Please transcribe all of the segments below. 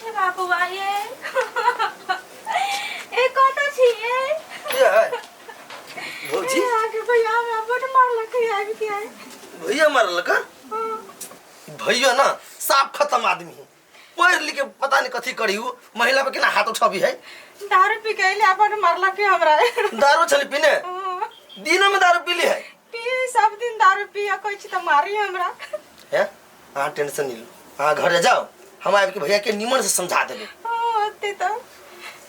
हे बाबू आइए ए कत छिए क्या है भौजी आगे भैया हमरा बड़ मार लगे आबि के आए भैया मारल का भैया ना साफ खत्म आदमी है पढ़ लिख के पता नहीं कथी करी महिला पे केना हाथ उठाबी है दारू पी के ले बड़ मार लगे हमरा दारू चली पीने दिनों में दारू पीली है पी सब दिन दारू पिया कोई छी त मारी हमरा है हां टेंशन नहीं लो हां घर जाओ हम आबि के भैया के निमन से समझा देबे होते तो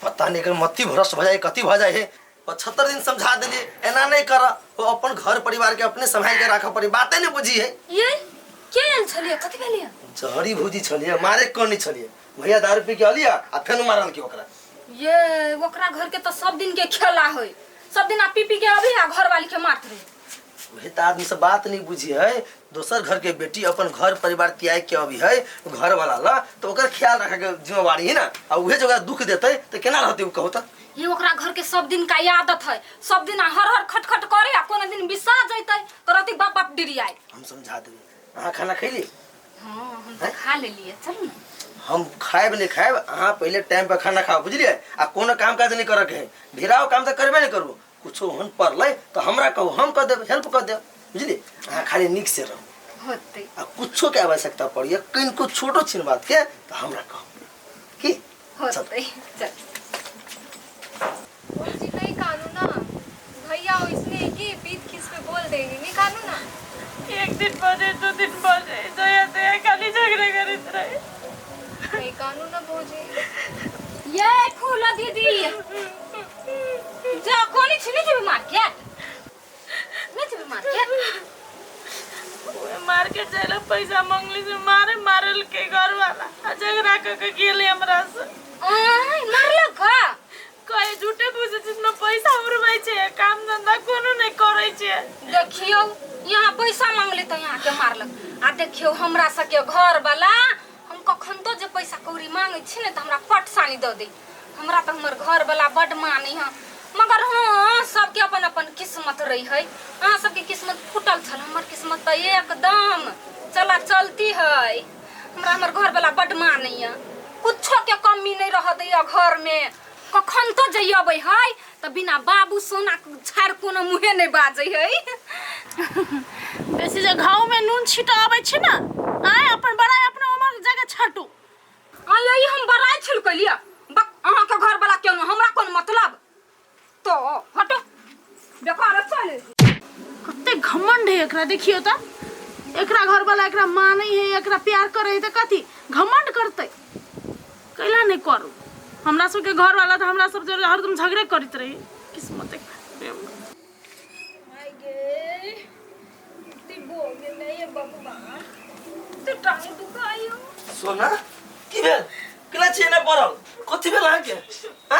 पता नहीं कर मत्ती भ्रष्ट भ जाए कथी भ जाए है 75 दिन समझा देलिए एना नहीं कर वो अपन घर परिवार के अपने संभाल के राख पड़ी बातें नहीं बुझी है ये के आल छलिए कथि भेलिए जहरी भौजी छलिए मारे कोनी छलिए भैया दारू पी के अलिया आ फेन मारल के ओकरा ये ओकरा घर के तो सब दिन के खेला होय सब दिन आ पी पी के अभी आ घर वाली के मारत रहे वही तो आदमी से बात नहीं बुझी है दोसर घर के बेटी अपन घर परिवार त्याग के अभी है घर वाला ला तो ओकर ख्याल रखे के जिम्मेवारी है ना आ उहे जगह दुख देते तो केना रहते कहो त ये ओकरा घर के सब दिन का आदत है सब दिन हर हर खटखट करे आ कोनो दिन बिसा जइतै करती बाप बाप डिरी आए हम समझा देबे अहाँ खाना खैली हां हम तो खा लेलिए चल ना हम खाएब नहीं खाएब अहाँ पहले टाइम पर खाना खाओ बुझलिए आ कोनो काम काज नहीं करे के है ढेराव काम तो करबे नहीं करू कुछो हन पड़ले तो हमरा कहो हम कर देब हेल्प कर देब बुझलिए अहाँ खाली निक से रहो होते आ कुछो के आवश्यकता पड़ी किनको छोटो छिन बात के तो हमरा कहो की होते चल जी नहीं कानू ना भैया इसलिए कि बीत खिस पे बोल देंगे नहीं कानू ना एक दिन बजे दो दिन बजे जया दया खाली झगड़े करत रहे नहीं कानू ना भौजी ये फूल दीदी जा कोनी छिने जे मार्केट नहीं जे मार्केट ओए मार्केट जाइला पैसा मांगली से मारल के घर वाला झगड़ा के गेले हमरा से मारल का कई झूठे पूछे जितना पैसा उड़बै छे काम धंधा कोनो नहीं करै छे देखियो यहाँ पैसा मांगले तो यहाँ के मारलक आ देखियो हमरा सके घर वाला हम कखन तो जे पैसा कौड़ी मांगे छी ने त हमरा पट सानी द दे हमरा त हमर घर वाला बड माने ह मगर हां सबके अपन अपन किस्मत रही है हां सबके किस्मत फूटल छल हमर किस्मत त एकदम चला चलती है हमरा हमर घर वाला बड माने ह कुछो के कमी नहीं रह दैया घर में कखन तो जइबै है त बिना बाबू सोना छाड़ कोनो मुहे नहीं बाजै है बेसी जे घाव में नून छिटा आबै छै ना आय अपन बड़ाई अपना उमर जगह छाटू आ यही हम बड़ाई छिलकलिया बक अहाँ के घर वाला केनो हमरा कोन मतलब तो हटो बेकार चले कते घमंड है एकरा देखियो त एकरा घर वाला एकरा माने है एकरा प्यार करे है त कथी घमंड करते कैला नहीं करू हमरा सब के घर वाला त हमरा सब जरे हरदम झगड़े करत रही किस्मत हाय गे ती बोल गेले ये बबुआ तो टांग दुखायो सोना की भेल केला छे ना पड़ल कथी भेल अहाँ के हैं